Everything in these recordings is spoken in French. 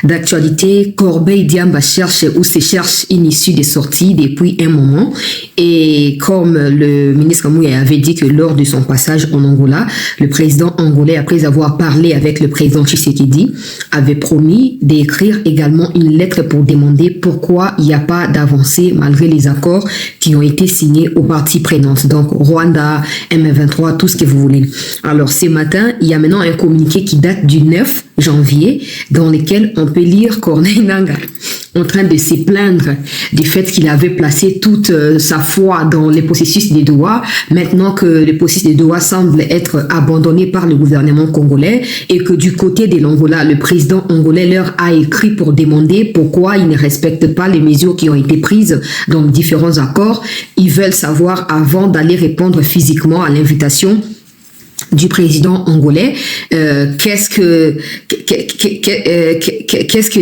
D'actualité, Corbeil Diamba cherche ou se cherche une issue des sorties depuis un moment. Et comme le ministre Mouya avait dit que lors de son passage en Angola, le président angolais, après avoir parlé avec le président Tshisekedi, avait promis d'écrire également une lettre pour demander pourquoi il n'y a pas d'avancée malgré les accords qui ont été signés aux parties prenantes. Donc Rwanda, M23, tout ce que vous voulez. Alors ce matin, il y a maintenant un communiqué qui date du 9 janvier dans lequel on peut lire Corneille Nangaa en train de se plaindre du fait qu'il avait placé toute sa foi dans les processus de Doha, maintenant que le processus de Doha semble être abandonné par le gouvernement congolais et que du côté de l'Angola, le président angolais leur a écrit pour demander pourquoi ils ne respectent pas les mesures qui ont été prises dans différents accords. Ils veulent savoir avant d'aller répondre physiquement à l'invitation du président angolais, qu'est-ce que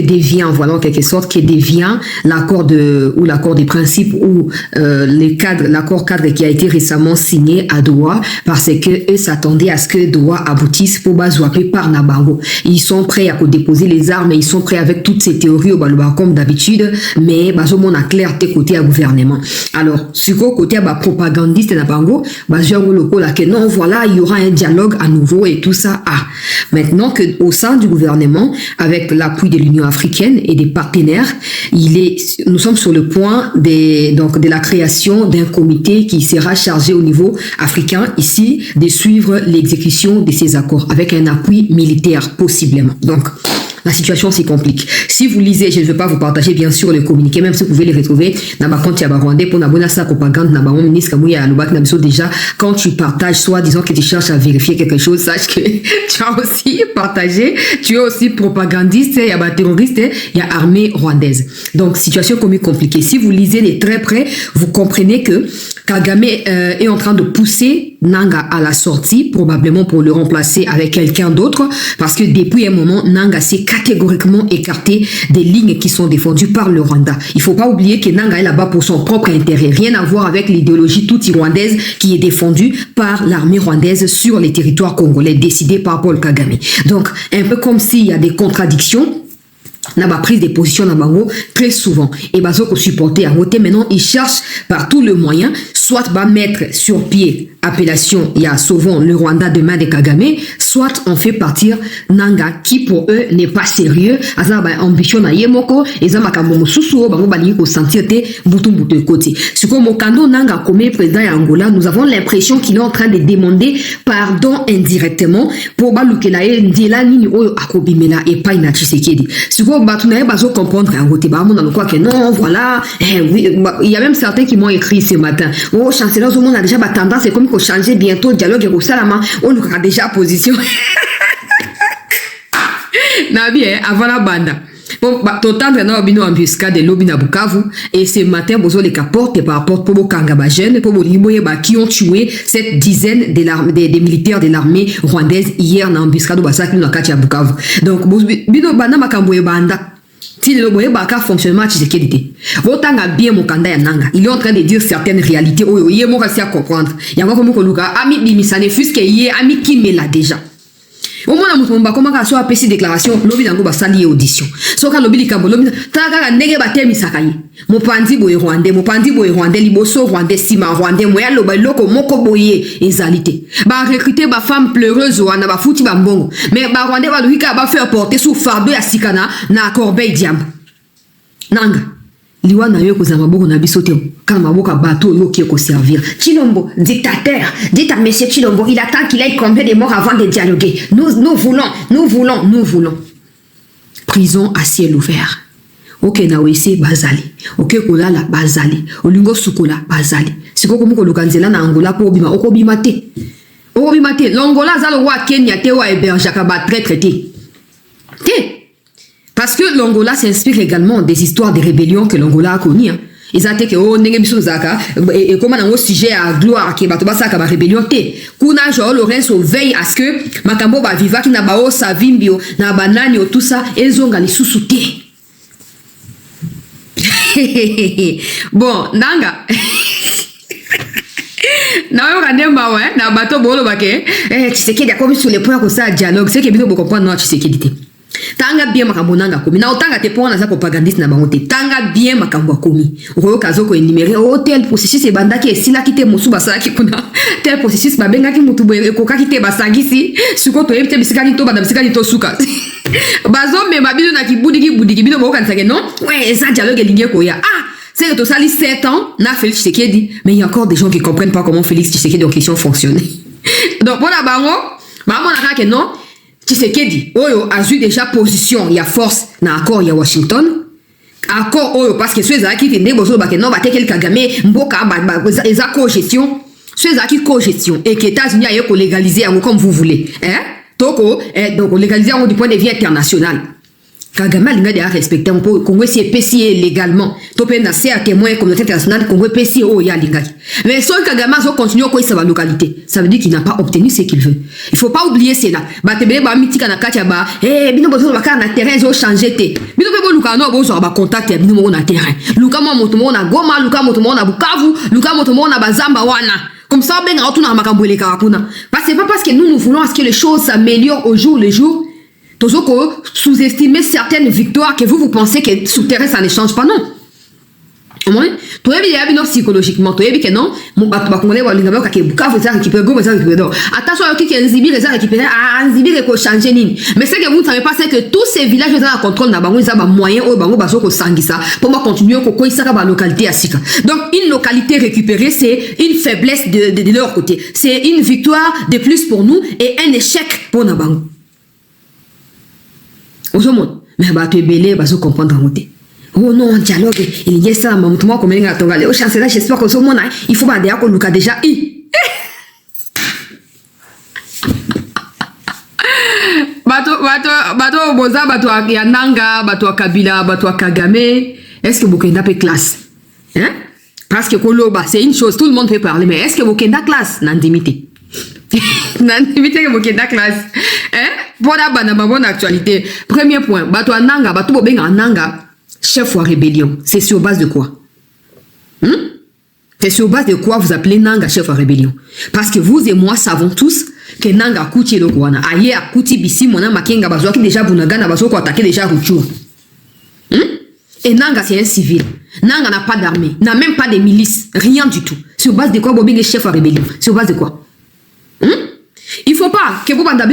devient, voilà en quelque sorte, que devient l'accord des principes ou l'accord cadre qui a été récemment signé à Doha, parce que eux s'attendaient à ce que Doha aboutisse pour bazouaper par Nabango. Ils sont prêts à déposer les armes et ils sont prêts avec toutes ces théories au Balouba comme d'habitude, mais bazomon a clarté côté à gouvernement. Alors, sur côté à propagandiste Nabango, bazouango loko là que non, voilà, il y aura un dialogue à nouveau et tout ça. Maintenant que au sein du gouvernement, avec l'appui de l'Union africaine et des partenaires, nous sommes sur le point de la création d'un comité qui sera chargé au niveau africain ici de suivre l'exécution de ces accords avec un appui militaire possiblement. Donc la situation s'y complique. Si vous lisez, je ne veux pas vous partager bien sûr le communiqué, même si vous pouvez les retrouver dans ma compte Rwandais pour n'abonner sa propagande dans mon ministre Kamouya Alubak Nabiso. Déjà, quand tu partages, soit disons que tu cherches à vérifier quelque chose, sache que tu as aussi partagé, tu es aussi propagandiste, il y a terroriste, il y a armée rwandaise. Donc, situation compliquée. Si vous lisez de très près, vous comprenez que Kagame est en train de pousser Nangaa à la sortie, probablement pour le remplacer avec quelqu'un d'autre, parce que depuis un moment, Nangaa s'est catégoriquement écarté des lignes qui sont défendues par le Rwanda. Il faut pas oublier que Nangaa est là-bas pour son propre intérêt, rien à voir avec l'idéologie toute rwandaise qui est défendue par l'armée rwandaise sur les territoires congolais décidés par Paul Kagame. Donc, un peu comme s'il y a des contradictions, n'a pas pris des positions dans Bango très souvent et bazo ko supporter à voter. Maintenant ils cherchent par tout le moyen soit mettre sur pied appellation il y a souvent le Rwanda de main de Kagame, soit on fait partir Nangaa qui pour eux n'est pas sérieux azaba ambition na yemoko ezama kambo mususu bango bali ko sentir te butu côté ce comme Mokando Nangaa comme président Angola, nous avons l'impression qu'il est en train de demander pardon indirectement pour balukela e ndela nini oyo akobimela et pas ina Tshisekedi. Ce qu'on va bazo comprendre à côté ba mon quoi que non voilà oui, il y a même certains qui m'ont écrit ce matin oh chancelier au monde a déjà tendance c'est comme qu'on changer bientôt dialogue et salama on a déjà position na bien avant la bande. Bon, t'entendre na obino embuscade de lobby na Bukavu et ce matin bozo les porte par porte pour Kangaba jeune pour liboye qui ont tué cette dizaine des militaires de l'armée rwandaise hier na embuscade basaki na kati ya Bukavu. Donc bino bana makamboye banda si le boye baka fonctionnement Tshisekedi votanga bien mokanda ya Nangaa, il est en train de dire certaines réalités oyo yé mo kasi à comprendre ya ngoko moko luka ami bimisane fuske yé ami kimela déjà. Au moins mutomba comment ka so apesi déclaration lobi nango basali audition so ka lobi likambo lobi taka ndenge batemi sakayi mopanzi boye rwandais liboso rwandais sima rwandais moya loba loko moko boye ezalité ba recruter ba femme pleureuse wana ba futi ba mbongo mais ba rwandais ba luika ba faire porter sous fardeau ya sikana na Corbeil Diamba Nangaa liwa na yo kozanga boko na biso te kana maboka bateau yo qui ko servir Chilombo dictateur dit à monsieur Chilombo il attend qu'il ait combien de morts avant de dialoguer nous voulons prison à ciel ouvert ok na wese bazali ok kolala bazali olingo sukola bazali siko komoko lukanzela na Angola po bima okobima te l'Angola za le roi Kenya te wa héberge ka ba traité parce que l'Angola s'inspire également des histoires de rébellions que l'Angola a connues. Ils ont dit que oh nenge biso zaka et comment dans sujet à gloire qui bato basaka ba rébellion te. Kuna Joao Lorenzo veille à ce que makambo ba viva ki na ba o savimbio na banani tout ça ezonga lisusu te. Bon, Nangaa na yo na bato bolo bake Tshisekedi a commis sur les points comme ça dialogue c'est que bino bo comprendre non Tshisekedi te. tanga bien makambo nanga komi na otanga te pona za propagandiste na bango te tanga bien makambo komi oyo kazoko énumérer tel processus e bandaki esila kite musu basalaki kuna tel processus babengaki mutu boye kokaki te basangisi suko to ebite bisikani to bana bisikani to suka bazo me mabilo na kibudiki bino boko kansake non ouais ça dialogue ligne ko ya c'est que tout ça 7 ans na Félix Tshisekedi mais il y a encore des gens qui comprennent pas comment Félix Tshisekedi en question fonctionne donc voilà bango maman na que non Tshisekedi oyo a eu déjà position il y a force na accord il y a Washington accord oyo parce que ceux qui étaient bozo ba que non ba te quel Kagame mboka ba eza co-gestion ceux qui co-gestion et que États-Unis a yo légaliser comme vous voulez hein donc légaliser du point de vue international Kagame linga de respecter un peu Congo si PC légalement to pe na c'est à témoin communauté internationale Congo PC o ya linga mais so Kagame zo continue ko sa localité ça veut dire qu'il n'a pas obtenu ce qu'il veut il faut pas oublier cela ba tebe ba mitika na katia ba bino bozo ba na terrain zo changer te bino pe bo luka no bozo ba contact ya bino mo na terrain luka mo moto mo na Goma luka moto mo na Bukavu luka moto mo na Bazamba wana comme ça ben retourne na makambo le kakuna parce que c'est pas parce que nous voulons à ce que les choses s'améliorent au jour le jour Tozoko sous-estimer certaines victoires que vous pensez que sous terrain ça ne change pas non. Moi, tu es bien bien psychologiquement, tu es bien que non, mon ba congolais wa linga ba ka Bukavu ça récupérer Goma ça récupérer. Attention à qui Nzibiri ça récupérer Nzibiri ko changer nini. Mais c'est que vous ne savez pas c'est que tous ces villages ont un contrôle na bango ça ba moyen o bango ba soko sangisa pour moi continuer ko isa ka ba localité asika. Donc une localité récupérée c'est une faiblesse de leur côté. C'est une victoire de plus pour nous et un échec pour na bango. Mais bah tu es belé, bah je comprends dans mon thé. Oh non, dialogue, il y a ça, maman, moi comme il a ton galé, au chancelier, j'espère que ce moment il faut pas dire qu'on nous a déjà eu. Bato, boza, bato Yananga, bato Kabila, bato Kagame, est-ce que Bokenda peut classe? Hein? Parce que Koloba, c'est une chose, tout le monde peut parler, mais est-ce que Bokenda classe? Nandimité. Nandimité que Bokenda classe. Hein? Voilà, bonne actualité. Premier point, bato Ananga, bato Bobenga Ananga, chef ou rébellion. C'est sur base de quoi? C'est sur base de quoi vous appelez Nanga chef ou rébellion? Parce que vous et moi savons tous que Nanga Kouti le Kouana. Aïe à Kouti Bissi, mon Makenga Bazo qui déjà Bunagana Bazo qui attaqué déjà Ruchou. Et Nanga c'est un civil. Nanga n'a pas d'armée, n'a même pas de milices, rien du tout. Sur base de quoi Bobenga chef ou rébellion? Sur base de quoi? Il faut pas que vous bandez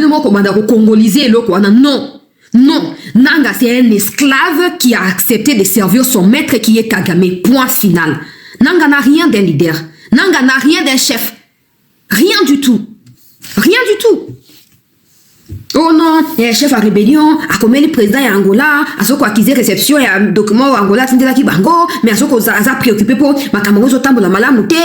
congoliser le Kouana. Non. Non. Nanga, c'est un esclave qui a accepté de servir son maître qui est Kagame. Point final. Nanga n'a rien d'un leader. Nanga n'a rien d'un chef. Rien du tout. Rien du tout. Oh non, chef à rébellion, a comme le président de Angola, a ce qu'on accusé réception et un document Angola, c'est de la Kibango, mais a ce qu'on a préoccupé pour ma Cameroun au temps de la malamouté,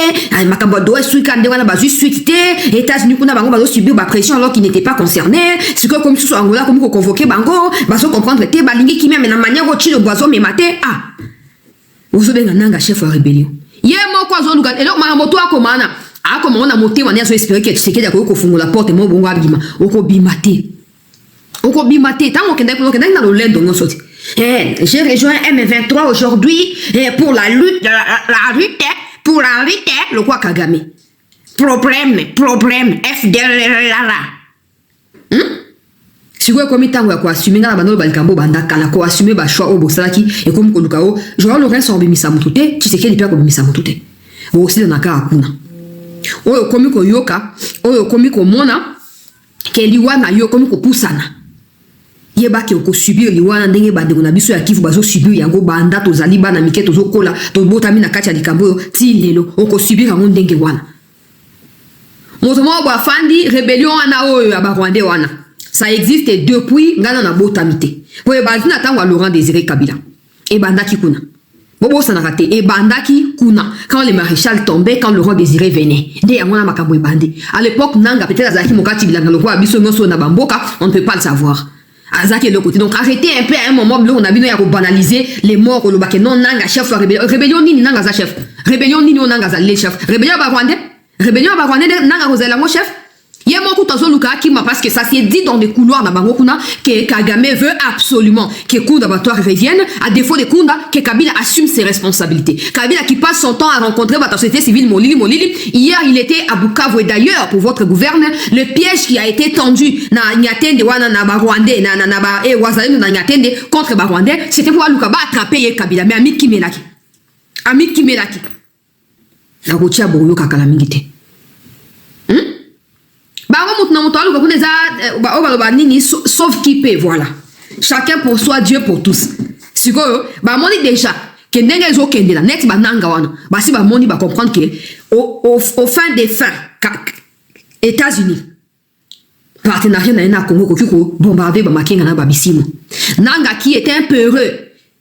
ma Cameroun doit suivre quand on a basu suite, États-Unis qu'on a bango baso subir la pression alors qu'ils n'étaient pas concernés, ce que comme sous Angola, comme qu'on convoqué bango, baso comprendre te balingi qui même na manière au chilo boiseau mais maté, vous avez un chef à rébellion. Yé mo quoi zone et donc ma moto a commana. Ah, comment on a monté, on a espéré que tu sais qu'il y a la porte et mon bon abima. Oko bimate. Oko bimate. Tant qu'on est dans le lait de nos sorties. J'ai rejoint M23 aujourd'hui pour la lutte, pour la lutte, le quoi Kagame. Problème, FDL. Si vous avez tant quoi assumer la bande balkambo banda kala ko assumer ba choix au bosalaki et comme ko lukao, Joao Lorenzo obimisa mutute, tu sais qu'il est pas obimisa mutute. Vous aussi na ka akuna. Oyo komi ko yoka, oyo komi ko mona, ke liwana yo komi ko pusana. Yeba ke ko subir liwana ndenge bande ko na biso ya Kivu bazo subir yango banda to zali bana mike to zokola to botami na kati ya likambo ti lelo oko subir yango ndenge wana. Moto mo ba fandi rébellion ana oyo ya ba Rwandais wana. Ça existe depuis ngana na botamite. Oyo bazina tangwa Laurent Désiré Kabila. E banda kikuna. Bobo ça n'a raté. Et bandaki kuna. Quand le maréchal tombait, quand Laurent Désiré venait. Dès à makambo bandi. À l'époque, nanga peut-être azaki mokati bilanga le roi biso ngoso na bamboka, on ne peut pas le savoir. Azaki est le côté. Donc arrêtez un peu à un moment où on a bien banaliser les morts au lobake non nanga chef rébellion. Rébellion ni nanga za chef. Rébellion ni nanga za les chef. Rébellion ba Rwandais. Rébellion ba Rwandais nanga rozela mo chef. Il y a beaucoup de Luka qui m'a parce que ça s'est dit dans des couloirs dans Bangokuna que Kagame veut absolument que Kunda Batoire revienne, à défaut de Kunda, que Kabila assume ses responsabilités. Kabila qui passe son temps à rencontrer la société civile Molili. Hier, il était à Bukavu et d'ailleurs, pour votre gouverneur, le piège qui a été tendu na Nyatende wana na Barwandais, na ba e Wazalem na Nyatende contre Barwandais, c'était pour Luka ba attraper Kabila, mais Amit Kimelaki. Amit Kimelaki. La routière Bouryo Kakalamingite. Sauf qui peut, voilà. Chacun pour soi, Dieu pour tous. Si vous avez déjà que n'engezo kende la net bananga wana basi ba moni ba comprendre que au fin des fins États-Unis partenariat na Congo ko bombarder ba makinga na babisimo nanga qui était un peu heureux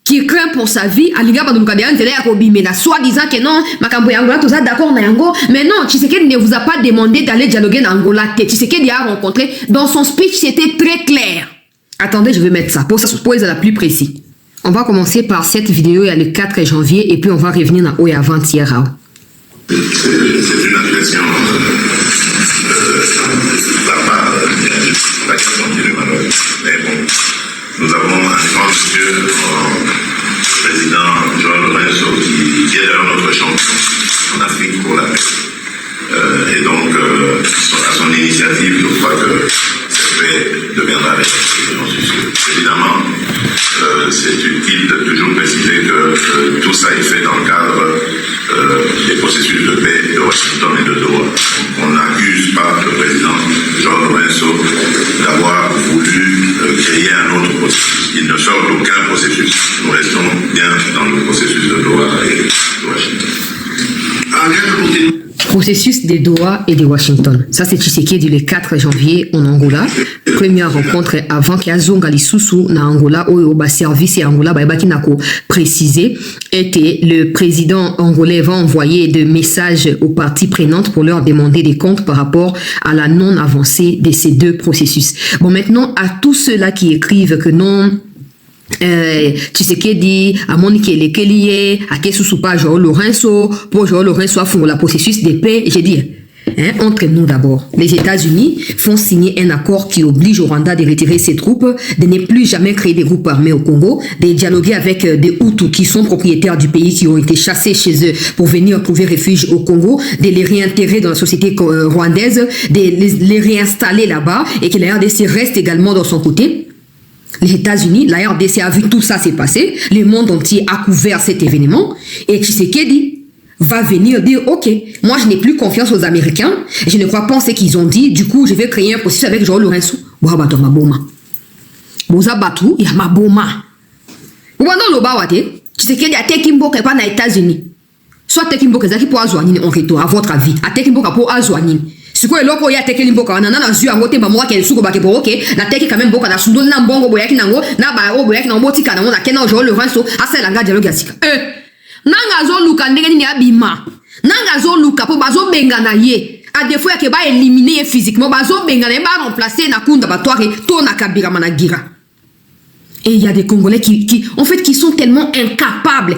qui craint pour sa vie aliga ba ndukade antele ya ko bimela soit disant que non makambo ya Angola tous d'accord na yango mais non Tshisekedi ne vous a pas demandé d'aller dialoguer dans Angola. Tshisekedi a rencontré dans son speech, c'était très clair. Attendez, je vais mettre ça pour être la plus précis. On va commencer par cette vidéo, il y a le 4 janvier, et puis on va revenir dans où avant-hier. C'est une agression de la part de la question du malheur. Mais bon, nous avons un grand monsieur, le président João Lourenço, qui est d'ailleurs notre champion en Afrique pour la paix. Et donc, à son initiative, je crois que cette paix deviendra réalité. Évidemment, c'est utile de toujours préciser que tout ça est fait dans le cadre des processus de paix de Washington et de Doha. On n'accuse pas le président João Lourenço d'avoir voulu créer un autre processus. Il ne sort d'aucun processus. Nous restons bien dans le processus de Doha et de Washington. Processus de Doha et de Washington. Ça, c'est Tshisekedi le 4 janvier en Angola. Première rencontre avant qu'il y ait Zonga Lisusu na Angola, où le service Angola, qui n'a précisé, était le président angolais va envoyer des messages aux parties prenantes pour leur demander des comptes par rapport à la non-avancée de ces deux processus. Bon, maintenant, à tous ceux-là qui écrivent que non, Tshisekedi a moniqué les Kélié, à Kessusu pas João Lourenço, pour João Lourenço a fait le processus de paix. J'ai dit, entre nous d'abord, les États-Unis font signer un accord qui oblige au Rwanda de retirer ses troupes, de ne plus jamais créer des groupes armés au Congo, de dialoguer avec des Hutus qui sont propriétaires du pays, qui ont été chassés chez eux pour venir trouver refuge au Congo, de les réintégrer dans la société rwandaise, de les réinstaller là-bas et que la RDC reste également dans son côté. Les États-Unis, la RDC a vu tout ça s'est passé, le monde entier a couvert cet événement, et Tshisekedi va venir dire, ok, moi je n'ai plus confiance aux Américains, je ne crois pas en ce qu'ils ont dit, du coup je vais créer un processus avec João Lourenço. Bohabato maboma. Bozabatu, il y a maboma. Bouano lobawate, Tshisekedi a tekimboka pas na États-Unis. Soit tekimboka zaki pour azouanine en retour, à votre avis, a tekimboka pour azouanine. Si quoi loko ya teke limboka na na zu angote ba mwake suko ba ke ok na teke quand même boka na sundol na mbongo boyaki nango na ba o boyaki na mboti kana na kena João Lourenço asala nga dialogue asika nanga zo luka ndenge ni abima nanga zo luka po bazo benga na ye à défaut ya ke ba éliminer physiquement bazo benga na ba remplacer na Kunda Batoire to na Kabila Managira. Et il y a des Congolais qui sont tellement incapables.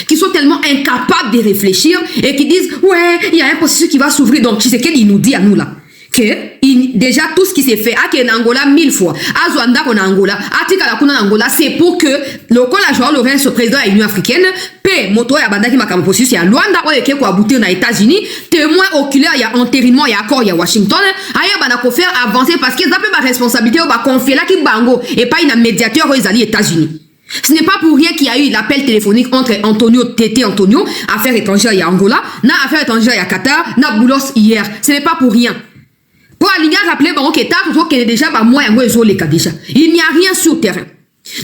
Qui sont tellement incapables de réfléchir et qui disent, ouais, il y a un processus qui va s'ouvrir. Donc, Tshisekedi nous dit à nous là, que déjà tout ce qui s'est fait, à Angola 1000 fois, à Zouanda en Angola, à Tikalakuna en Angola, c'est pour que le João Lourenço, président de l'Union africaine, paie moto et abandaki makam processus à Luanda, ou eke ko aboutir aux États-Unis, témoin oculaire, il y a entérinement, il y a accord, il y a Washington, ailleurs bana ko faire avancer parce qu'ils ont pas responsabilité ou ba confier là qui bango et pas une médiateur aux États-Unis. Ce n'est pas pour rien qu'il y a eu l'appel téléphonique entre Tété Antonio, affaires étrangères, il y a Angola, na affaires étrangères, il y a Qatar, na Boulos hier. Ce n'est pas pour rien. Pour aligner, rappeler, qu'il déjà, il n'y a rien sur le terrain.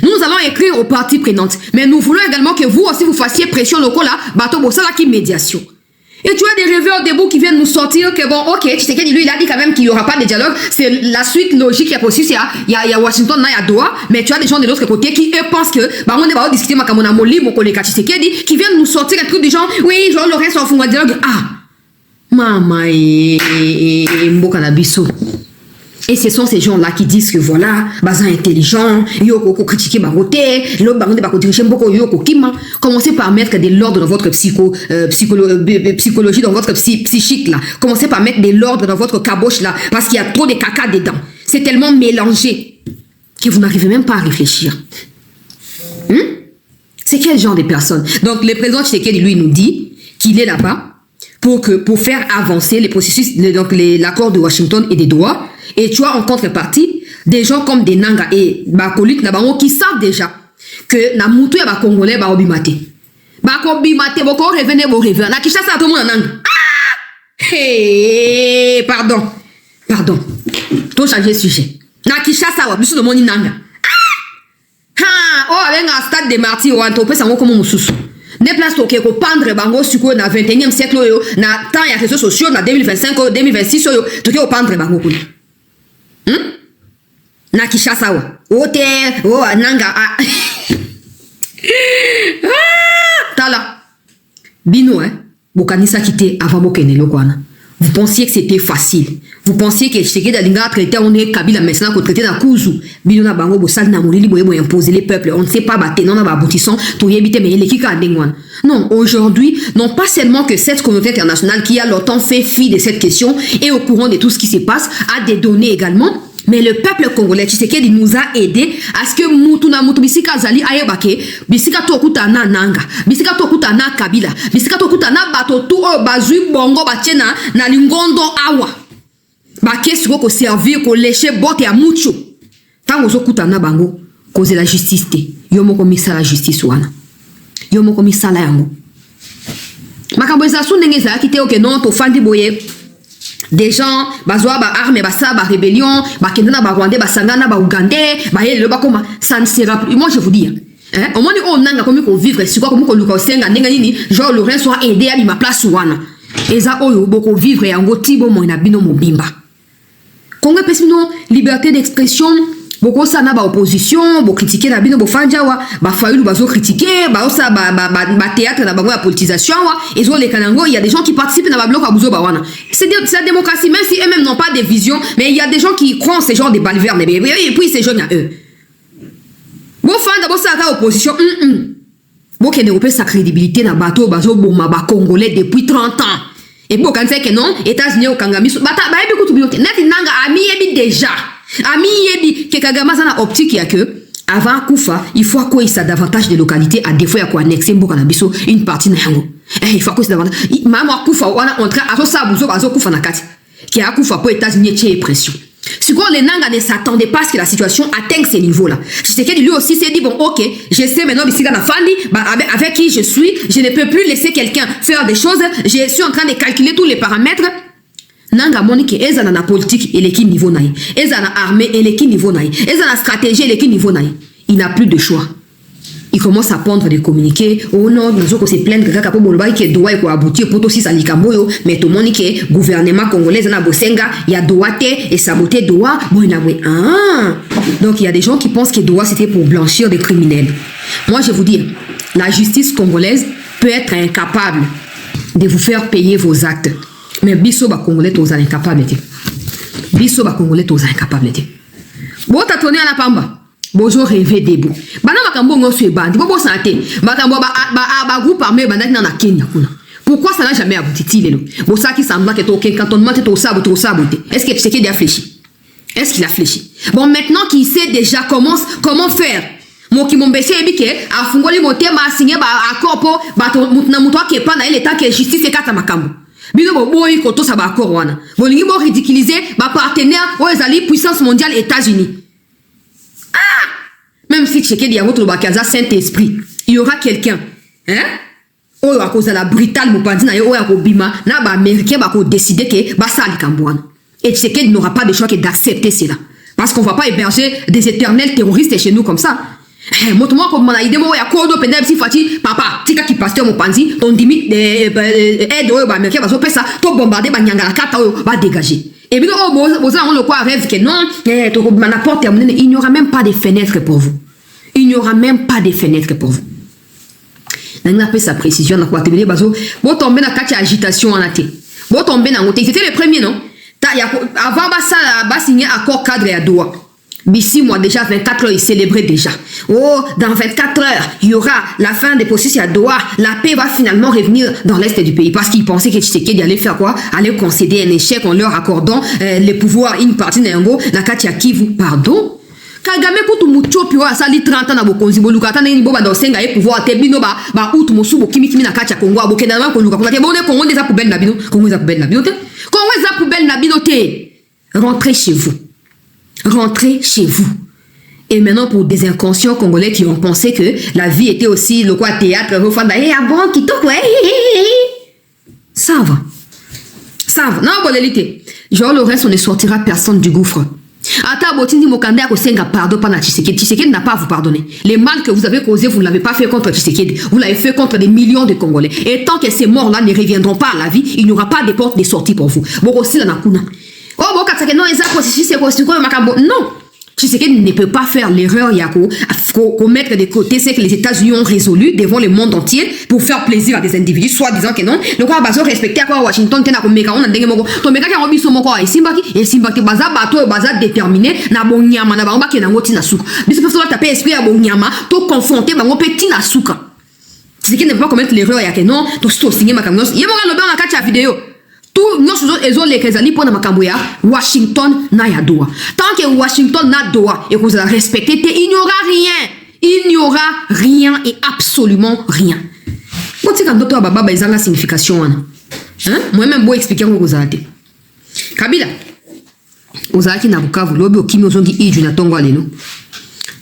Nous allons écrire aux parties prenantes, mais nous voulons également que vous aussi vous fassiez pression locale, bateau bossala qui médiation. Et tu as des rêveurs debout qui viennent nous sortir que bon, ok, tu sais que lui il a dit quand même qu'il n'y aura pas de dialogue, c'est la suite logique, il y a possible, il y a Washington, il y a Doha, mais tu as des gens de l'autre côté qui eux pensent que, bah on va discuter ma kamona moli, mon collègue Tshisekedi, qui viennent nous sortir un truc des gens, oui, genre le reste en fond de dialogue, ah, mama et mboka na biso. Et ce sont ces gens-là qui disent que voilà, baza intelligent, yoko critiquer baroté, l'autre baroté bako diriger beaucoup yoko kima. Commencez par mettre de l'ordre dans votre psychologie, dans votre psychique là. Commencez par mettre de l'ordre dans votre caboche là, parce qu'il y a trop de caca dedans. C'est tellement mélangé que vous n'arrivez même pas à réfléchir. C'est quel genre de personne? Donc le président Tshisekedi lui nous dit qu'il est là-bas pour faire avancer les processus, donc l'accord de Washington et des Doha. Et tu as en contrepartie des gens comme des Nanga et Bakolit Nabango qui savent déjà que na mutu ya ba Congolais ba obimate. Ba ko bimate boko revenez bo revenez. Na Kinshasa tout le monde nanga. Hey, pardon. To changer sujet. Na Kinshasa wa biso de moni nanga. Avec un stade de martyrs ou un topé sango comme mususu. Ne place toke ko pendre bango suko na 21e siècle yo na temps ya réseaux sociaux na 2025 2026 yo toke ko pendre bango kuna. Na Kinshasa wa ote o nanga tala bino bokanisa kité avant bokene lokwana. Vous pensiez que c'était facile. Vous pensiez que Tshisekedi Dalinga traité on est Kabila maintenant qu'on traité dans Kuzu. Bino na bango bo sal na molili boye boye imposer les peuples. On ne sait pas battre non na ba aboutissant to yebite mais les kika ndengwana. Non, aujourd'hui, non pas seulement que cette communauté internationale qui a longtemps fait fi de cette question et au courant de tout ce qui se passe a des données également. Mais le peuple congolais, Tshisekedi nous a aidé à ce que Mutuna Mutu Bisika Zali ayebake, Bisika Tokuta na Nanga, Bisika Tokuta na Kabila, Bisika Tokuta na Batotu o Bazui Bongo Batiena na Lingondo Awa. Bake siko ko servir ko lécher botte ya mucho. Tango zokuta na bango cause la justice te. Yo moko misa la justice wana. Yo moko misa la yango. Makambo ezasu ndenge za kite oke non to fandi boye. Des gens, bazwa ba arme, basa, ba rébellion, ba kendana, ba rwandais, ba sangana, ba ougandais, ba yele, ba koma, ça ne sera plus. Moi je vous dis, au moins on n'a comme qu'on vivre, c'est quoi comme qu'on nous senga, nengani, genre le reste soit aidé à ma place wana. Et ça oyo boko vivre et en go tibo mo na bino mo bimba. Congo pesino liberté d'expression. Beaucoup ça n'a pas opposition, beaucoup critiquer la bino, beaucoup fanjawa, bah faulu bazo critiquer, bah ça bah théâtre na bango la politisation wa, ils ont les kanango, il y a des gens qui participent dans la bloc à bouzo bawana. C'est la démocratie, même si eux-mêmes n'ont pas de vision, mais il y a des gens qui croient ces gens des balles vertes, et puis ces gens à eux. Bon fan d'abord ça à opposition, bon qui développe sa crédibilité na bateau bazo boma ba congolais depuis 30 ans. Et bon quand c'est que non, États-Unis au Kangami, bah écoute tout bien, net nanga ami ebi déjà. Ami yebi ke Kagame na optique ya que avant Koufa il faut quoi ça davantage de localités à défaut ya ko annexer mboka na biso une partie na yango il faut quoi ça davantage mama Koufa wana entra aso sa buzo bazo Koufa na kati qui a Koufa pour États-Unis tché pression. Si quoi les Nanga ne s'attendaient pas à ce que la situation atteigne ces niveaux là. Tshisekedi lui aussi s'est dit bon OK, je sais maintenant bisika na fandi avec qui je suis, je ne peux plus laisser quelqu'un faire des choses, je suis en train de calculer tous les paramètres. Nanga monike ezana na politique eleki niveau naï, ezana armée eleki niveau naï, ezana stratégie eleki niveau naï. Il n'a plus de choix. Il commence à pondre des communiqués. Oh non, nous avons se plaindre kaka po boloba qui doit ko aboutir pour aussi salikamboyo, mais tout monike gouvernement congolais na bosenga, il y a doité et saboter doa, bon na oui. Donc il y a des gens qui pensent que doa c'était pour blanchir des criminels. Moi je vous dis, la justice congolaise peut être incapable de vous faire payer vos actes. Mais biso ba congolais tous incapables. Biso ba congolais tous incapables. Bo tatoni ala pamba. Bozo rêver debout. Bana makambo ngo sue bandi. Bobo santé. Makambo ba groupe armé bana na Kenya kuna. Pourquoi ça n'a jamais abouti lelo? Bo ça qui semble que to cantonnement to saboté. Est-ce que Tshisekedi a fléchi? Est-ce qu'il a fléchi? Bon maintenant qu'il sait déjà comment faire. Moki mombese ebike afungoli motema signé ba accord po ba mutna mutwa ke pa na l'état que justice e kata makambo. Bino boy koto sa ba accord wana. Bolingi bo ridiculiser ba partenaire o ezali puissance mondiale États-Unis. Même si Tshisekedi a votre bakaza Saint-Esprit, il y aura quelqu'un oyo a cause la brutale mopandi na yo oyo ko bima na ba américain ba ko décider que ba sali kambwana. Et Tshisekedi n'aura pas de choix que d'accepter cela parce qu'on va pas héberger des éternels terroristes chez nous comme ça. Motomo ko mona idemo ya kodo pendel si fati papa tika ki pasteur mopanzi on dimi aide oyo ba américain ba so pesa to bombarder ba nyangala kata oyo ba dégager. Et bien on le quoi rêve que non to na porte il n'y aura même pas de fenêtre pour vous. Il n'y aura même pas de fenêtre pour vous. N'a pas sa précision na quoi te bazo bo tomber na kati agitation en até. Bo tomber na ngote c'était le premier non. Avant, ça signer accord cadre à Doha. D'ici, moi, déjà, 24 heures, il célébrait déjà. Oh, dans 24 heures, il y aura la fin des processus à Doha. La paix va finalement revenir dans l'est du pays. Parce qu'ils pensaient que Tshisekedi allait faire quoi? Aller concéder un échec en leur accordant les pouvoirs, une partie d'Engo, la Katia Kivu. Pardon? Kagame kutu muchopi wa asali 30 ans na bokonzi boluka tana ni boba dosenga e pouvoir te bino ba utu musubo kimi na Katia Kongo abokena na koluka kwa te bone Kongo des poubelle na bino Kongo des poubelle na bino te Kongo des poubelle na bino te. Rentrez chez vous. Rentrez chez vous. Et maintenant, pour des inconscients congolais qui ont pensé que la vie était aussi le quoi théâtre, ça va. Ça va. Non, bolélité. Genre, le reste, on ne sortira personne du gouffre. Ata Botindi Mokande a kosenga pardon par Tshisekedi. Tshisekedi n'a pas à vous pardonner. Les mal que vous avez causés, vous ne l'avez pas fait contre Tshisekedi. Vous l'avez fait contre des millions de Congolais. Et tant que ces morts-là ne reviendront pas à la vie, il n'y aura pas de porte de sortie pour vous. Bon, aussi, la nakuna. Oh, bon, Katsake, non, non. Tshisekedi ne peut pas faire l'erreur qu'on mette de côté ce que les États-Unis ont résolu devant le monde entier pour faire plaisir à des individus, soit disant que non. Le quoi, bazo respecter quoi Washington, tena ko meka on ndenge moko. To meka ka obiso moko ai simbaki, et simbaki baza bato baza déterminé na bonyama na bango ke na ngoti na suka. Biso peut faire taper esprit à bonyama, to confronter bango petit na suka. Tshisekedi ne peut pas commettre l'erreur ya que non, to signer makamnos. Yemo ga loba na kacha vidéo. Tout nos les autres les Kazali pour Namakamboya, Washington na ya Doha. Tant que Washington na Doha et que vous allez respecter, il n'y aura rien. Il n'y aura rien et absolument rien. Quand tu as d'autres baba ils ont la signification. Hein? Moi-même, je vais expliquer comment vous avez. Kabila, vous avez na Bukavu, lobi okimi ozongi iju na tongo aleno.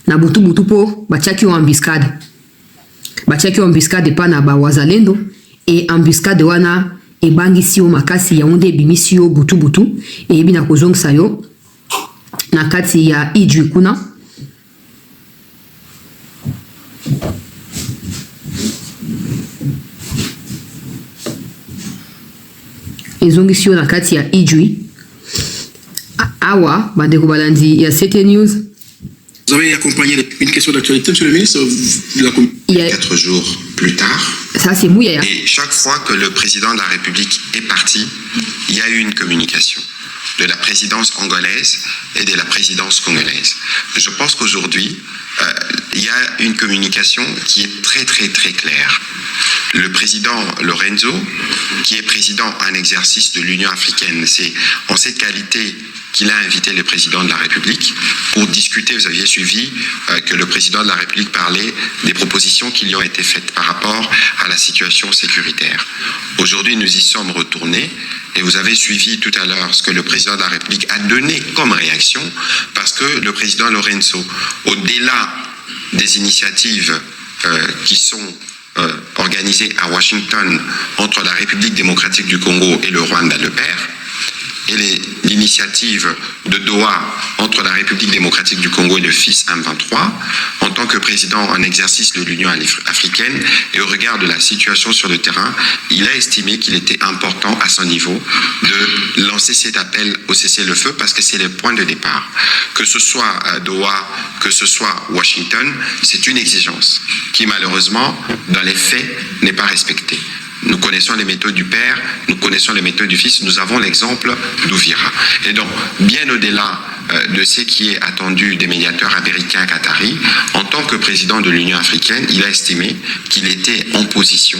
Na butu po, bachaki wa embuscade. Bachaki wa embuscade pa na ba wazalendo et embuscade wana et bangisi o makasi ya onde bimisi o butu et bina kozongisa yo na kati ya iju kuna ezongisi yo na kati ya iju awa bandeko balandi ya CT News. Vous avez accompagné une question d'actualité, monsieur le ministre, de la Commission. 4 jours plus tard. Ça, c'est mouillé. Et chaque fois que le président de la République est parti, il y a eu une communication de la présidence angolaise et de la présidence congolaise. Je pense qu'aujourd'hui, il y a une communication qui est très claire. Le président Lorenzo, qui est président en exercice de l'Union africaine, c'est en cette qualité qu'il a invité le président de la République pour discuter. Vous aviez suivi que le président de la République parlait des propositions qui lui ont été faites par rapport à la situation sécuritaire. Aujourd'hui, nous y sommes retournés et vous avez suivi tout à l'heure ce que le président de la République a donné comme réaction, parce que le président Lorenzo, au-delà des initiatives qui sont organisées à Washington entre la République démocratique du Congo et le Rwanda, le père, et l'initiative de Doha entre la République démocratique du Congo et le fils M23, en tant que président en exercice de l'Union africaine, et au regard de la situation sur le terrain, il a estimé qu'il était important à son niveau de lancer cet appel au cessez-le-feu, parce que c'est le point de départ. Que ce soit à Doha, que ce soit Washington, c'est une exigence qui malheureusement, dans les faits, n'est pas respectée. Nous connaissons les méthodes du père, nous connaissons les méthodes du fils, nous avons l'exemple d'Ouvira. Et donc, bien au-delà de ce qui est attendu des médiateurs américains qataris, en tant que président de l'Union africaine, il a estimé qu'il était en position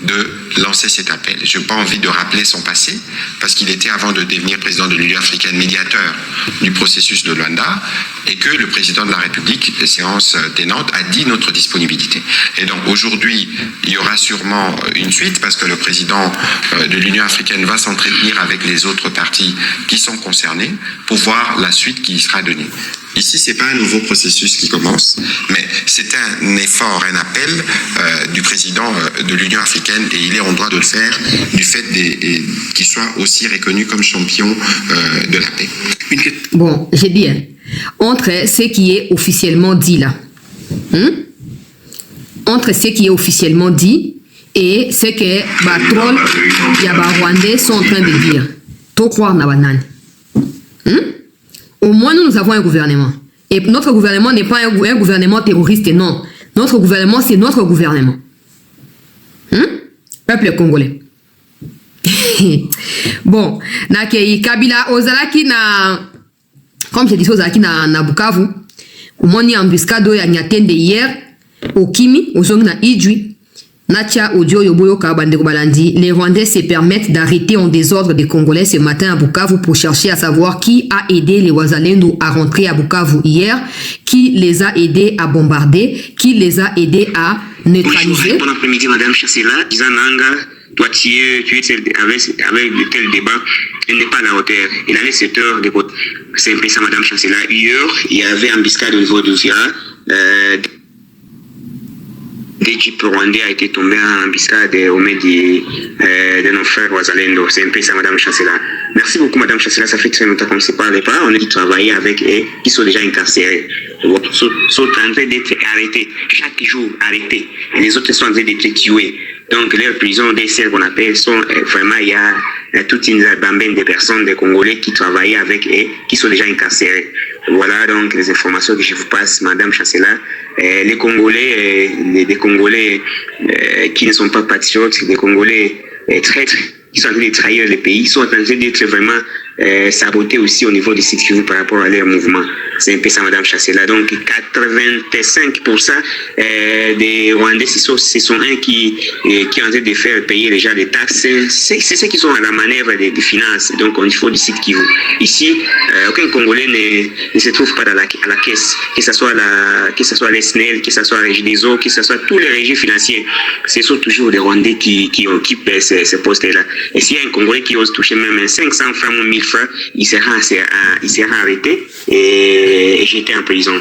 de lancer cet appel. Je n'ai pas envie de rappeler son passé, parce qu'il était, avant de devenir président de l'Union africaine, médiateur du processus de Luanda, et que le président de la République, séance tenante, a dit notre disponibilité. Et donc aujourd'hui, il y aura sûrement une suite, parce que le président de l'Union africaine va s'entretenir avec les autres partis qui sont concernés pour voir la suite qui y sera donnée. Ici, ce n'est pas un nouveau processus qui commence, mais c'est un effort, un appel du président de l'Union africaine, et il est en droit de le faire du fait qu'il soit aussi reconnu comme champion de la paix. Bon, j'ai dit, hein, entre ce qui est officiellement dit là, entre ce qui est officiellement dit et ce que Batrol et Rwandais sont en train de dire, to croire na banane. Au moins, nous avons un gouvernement. Et notre gouvernement n'est pas un gouvernement terroriste, non. Notre gouvernement, c'est notre gouvernement. Peuple congolais. Bon, nakei Kabila ozalaki na, comme je dis ozalaki na Bukavu, umoni embuscade ya Nyatende hier, Okimi, ozongi na Idjwi. Natia audio yoboyo kabandeko balandi. Les Rwandais se permettent d'arrêter en désordre des Congolais ce matin à Bukavu pour chercher à savoir qui a aidé les Wazalendo à rentrer à Bukavu hier, qui les a aidés à bombarder, qui les a aidés à neutraliser. Bon après-midi, Madame Chassela. Izananga, toi, tu es avec de tels débats, il n'est pas à la hauteur. Il a les secteurs de côté. C'est un peu ça, Madame Chassela. Hier, il y avait embuscade au niveau d'Ouzia. Des jeeps rwandais a été tombé en embuscade au milieu de nos frères Wazalendo. C'est un peu ça, Madame Chassela. Merci beaucoup, Madame Chassela. Ça fait très longtemps qu'on ne se parle pas. On a travaillé avec eux qui sont déjà incarcérés. Sont en train d'être arrêtés. Chaque jour, arrêtés. Et les autres sont en train d'être tués. Donc, leurs prisons, des celles qu'on appelle, sont vraiment, il y a toute une bambaine de personnes, des Congolais qui travaillaient avec eux, qui sont déjà incarcérés. Voilà donc les informations que je vous passe, Madame Chassela. Les Congolais, les Congolais qui ne sont pas patriotes, les Congolais traîtres, qui sont en train de trahir le pays, sont en train d'être vraiment sabotés aussi au niveau de sécurité par rapport à leur mouvement. C'est un peu ça, Madame Chassela. Donc, 85% des Rwandais, ce sont eux qui ont en train de faire payer déjà les taxes. C'est ceux qui sont à la manœuvre des finances. Donc, il faut du site qui vous. Ici, aucun Congolais ne se trouve pas à la caisse, que ce soit les SNEL, que ce soit les Regideso, que ce soit tous les régimes financiers. Ce sont toujours les Rwandais qui occupent ces postes-là. Et s'il y a un Congolais qui ose toucher même 500 francs ou 1000 francs, il sera arrêté et jeté en prison.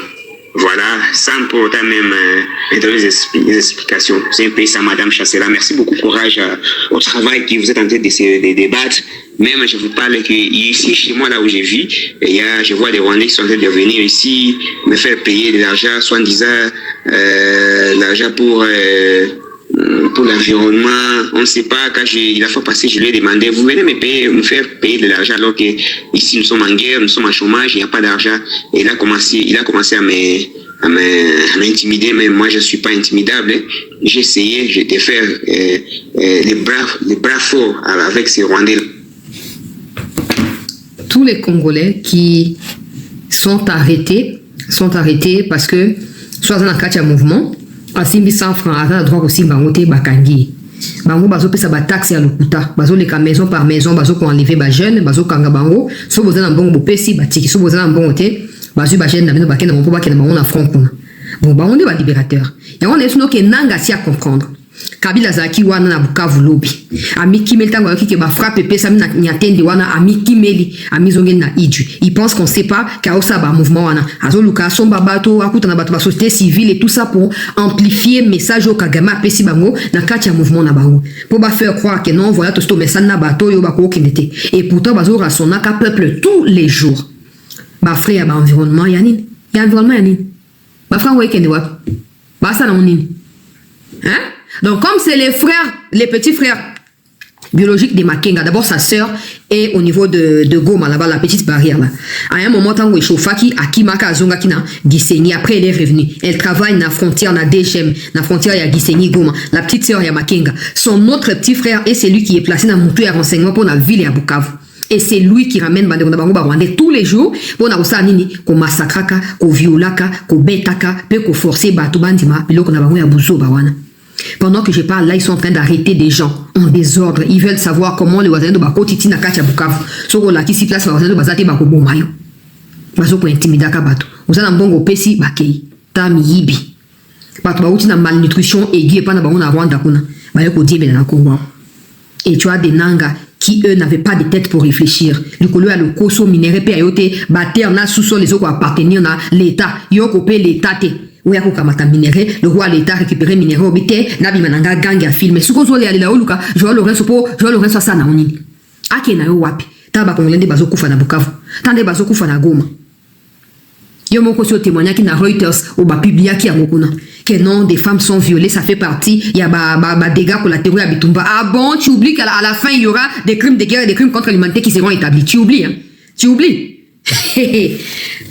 Voilà, sans pour autant même donner des explications. C'est un peu ça, Madame Chassela. Merci beaucoup, courage au travail que vous êtes en train de débattre. Même, je vous parle que ici, chez moi, là où je vis, je vois des Rwandais qui sont en train de venir ici, me faire payer de l'argent, soit en disant l'argent pour l'environnement. On ne sait pas, quand la fois passée, je lui ai demandé, vous venez me faire payer de l'argent alors que ici nous sommes en guerre, nous sommes en chômage, il n'y a pas d'argent. Et il a commencé à m'intimider, mais moi je ne suis pas intimidable. J'ai essayé de faire les bras forts avec ces Rwandais. Tous les Congolais qui sont arrêtés parce que soit dans un mouvement, à 100 francs, à droit aussi, bangote bakangi. Bango bazo pesa ba taxe ya lokuta, bazo leka maison par maison, bazo ko enlever ba jeune, bazo kanga bango, so boza na bongo bopesi batiki, so boza na bongo te, bazo ba jeune na bino bakena mpo bakena bango na front kuna. Bon, bango nde ba libérateur. Ya on est que nanga si à comprendre. Kabila zaki wana na Bukavu lobi. Ami Kimeli tango yoki ke ba frappe pesa na Nyatende wana ami Kimeli, ami zongen na Idjwi. Il pense qu'on sait pas kaosa ba mouvement wana. Azo luka somba bato akuta na bato ba société civile et tout ça pour amplifier message au Kagame pesi bango na kati ya mouvement na bango. Pour ba faire croire que non voilà tout sto message na bato yo ba ko kindete. Et pourtant bazo rasonaka peuple tous les jours. Ba frère ba environnement yani. Ya environnement yani. Ba frère wo ekende wa. Ba ça na onini. Hein? Donc, comme c'est les frères, les petits frères biologiques de Makenga, d'abord sa sœur est au niveau de Goma, là-bas, la petite barrière, là. À un moment, tant que Chofaki, Akimaka, Azonga, qui n'a Gisenyi, après elle est revenue. Elle travaille dans la frontière, dans DGM, dans la frontière, il y a Gisenyi, Goma. La petite sœur, il y a Makenga. Son autre petit frère est celui qui est placé dans mon à renseignement pour la ville et à Bukavu. Et c'est lui qui ramène Bandeko Bango Rwandais tous les jours pour na osa nini ko massacraka, ko violaka, ko betaka, pe ko forcer batu bandima, biloko na bango ya buzo bawana. Pendant que je parle là, ils sont en train d'arrêter des gens en désordre. Ils veulent savoir comment les Wazalendo bako titi na kati ya Bukavu. Soko la kisi place Wazalendo bazate bako bomayo. Bazo ko intimidaka bato. Ozana mbongo pesi bakei. Tami yibi. Bato bauti na malnutrition aiguë pa na bango na Rwanda kuna. Bayo ko diebe na Congo. Et tu as des Nanga qui eux n'avaient pas de tête pour réfléchir. Le colo a le coso minéré pe ayote bater na sous-sol les autres appartenir na l'état. Yoko pe l'état te. Ou ya kokamata minéré, le roi l'état récupérer minéré au bité, nabi mananga gang ya filmé. Suko zo ya la oluka, Joël Lorenzo sa na onini. Ake na yo wapi. Taba kongolende bazo kufa na Bukavu. Tande bazo kufa na Goma. Yo moko si témoignage qui na Reuters ou ba publia qui a mokuna. Que non, des femmes sont violées, ça fait partie, il y a ba dégâts collatéraux à Bitumba. Ah bon, tu oublies qu'à la fin il y aura des crimes de guerre et des crimes contre l'humanité qui seront établis. Tu oublies, hein? Tu oublies.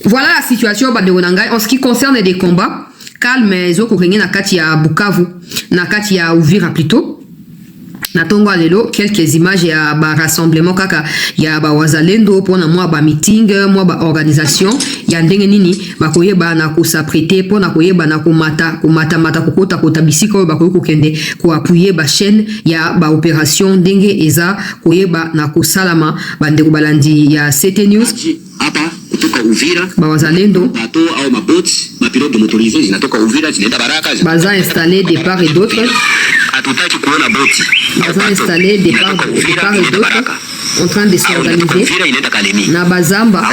Voilà la situation de Onangai. En ce qui concerne des combats, calme, zoko renye na kati ya Bukavu, na kati ya Uvira plutôt. Natongo lelo quelques images ya ba rassemblement kaka ya ba wazalendo pona mwa ba meeting mwa ba organisation ya ndenge nini bakoyeba na kusaprete pona koyeba na kumata kota bisika bakoye kokende ko appuyer ba chaîne ya ba opération ndenge eza koyeba na kusalama bandeko balandi ya CT News hapa kutoka Uvira ba wazalendo bato au maboti mapilote motorisés zinatoka Uvira zinaenda Baraka baza installé de part et d'autre hatutaki kuona boti baza installé de part et d'autre en train de s'organiser na bazamba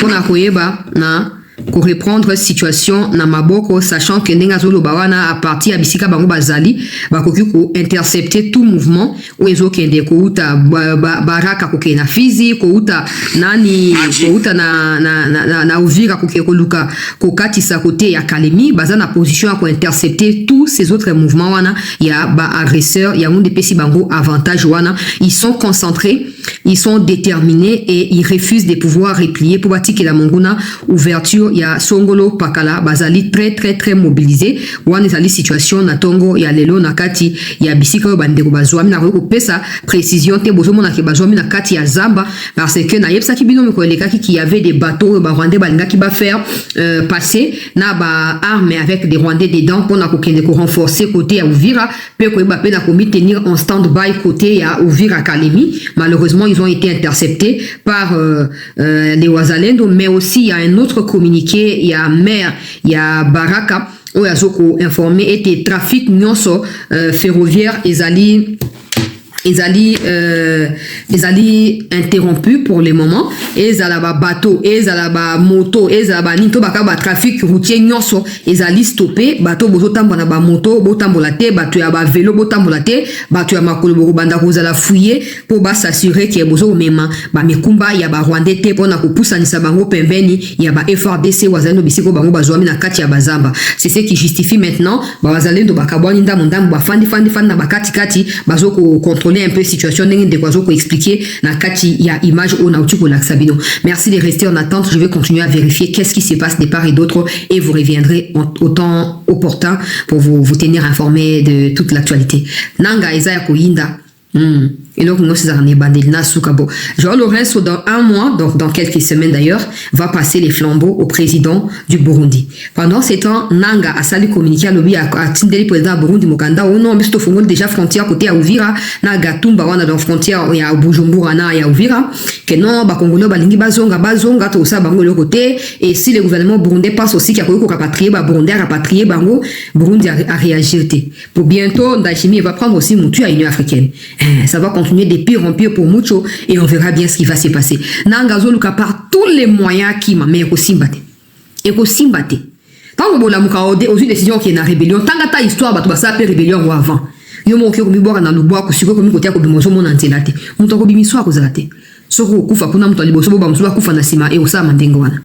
pona koyeba na ko reprendre situation na maboko sachant que ndenga zolo bawana à partir ya bisika bango bazali bakoki ko intercepter tout mouvement ou ezokende ko uta Baraka ko na Fizi ko uta nani ko uta na Uvira ko luka ko katisa côté ya Kalemi baza na position ko intercepter tous ces autres mouvements wana ya ba agresseurs ya monde pesi bango avantage wana ils sont concentrés ils sont déterminés et ils refusent de pouvoir replier pour bâtir la monguna ouverture ya Songolo Pakala bazali très mobilisé wana ezali situation na tongo ya lelo na kati ya bisika bandeko bazwami na ko pesa précision te bozo mona ke bazwami na kati ya Zamba parce que na yebsa ki bino ko eleka ki y avait des bateaux ba Rwandais balinga ki ba faire passer na ba armes avec des Rwandais dedans pour na ko kende ko renforcer côté ya Uvira pe ko ba pe na ko tenir en stand-by côté ya Uvira Kalemi. Malheureusement ils ont été interceptés par les Wazalendo, mais aussi il y a un autre communiqué, il y a maire, il y a Baraka où il y a informé était trafic nyonso ferroviaire ezali interrompu pour le moment ezalaba bateau ezalaba moto ezalaba nito bakaba trafic routier nyonso ezali stoppé bateau bozo tambola ba moto botambola te bateau ya ba vélo botambola te bateau ya makolo banda kozala fouiller pour ba s'assurer que bozo mema ba mikumba ya ba Rwandais te pona kopusanisa bango pembeni ya ba FRDC wazalendo bisiko bango bazwami na kati ya bazamba. C'est ce qui justifie maintenant ba wazalendo bakabwani ndamundambu ba fandi na bakati kati bazo ko contrôler un peu situation de quoi expliquer na kati ya image au nautiko laxabino. Merci de rester en attente, je vais continuer à vérifier qu'est-ce qui se passe de part et d'autre et vous reviendrez au temps opportun pour vous tenir informé de toute l'actualité. Nanga Isaiah Koyinda et donc nous c'est un bandilna soukabo. Joao Lourenço dans un mois, donc dans quelques semaines d'ailleurs, va passer les flambeaux au président du Burundi. Pendant ce temps, Nanga a sali communiqué à lobby à Tindeli président Burundi Mukanda ou non mais c'est au déjà frontière côté à Uvira na Gatumba wana dans frontière ya Bujumbura na ya Uvira que non ba Congolais balingi bazonga to ça bango le côté et si le gouvernement burundais pense aussi qu'il y a ko rapatrier ba Burundi rapatrier bango Burundi a réagi. Pour bientôt Ndayishimiye va prendre aussi Moutou à l'Union africaine. Ça va continuer de pire en pire pour Mucho et on verra bien ce qui va se passer. Nangazo Luka par tous les moyens qui m'a mis au Simbate. Et au Simbate. Tant que la muka aux décisions qui est en rébellion, tant que ta histoire va ça faire rébellion ou avant. Yo mo ke ko mi boka na lubwa ko siko ko mi kotia ko bimozo mo na ntelate. Muto ko bimiswa ko zalate. Soko kufa kuna mtu aliboso boba msuba kufa na sima e usama ndengo wana.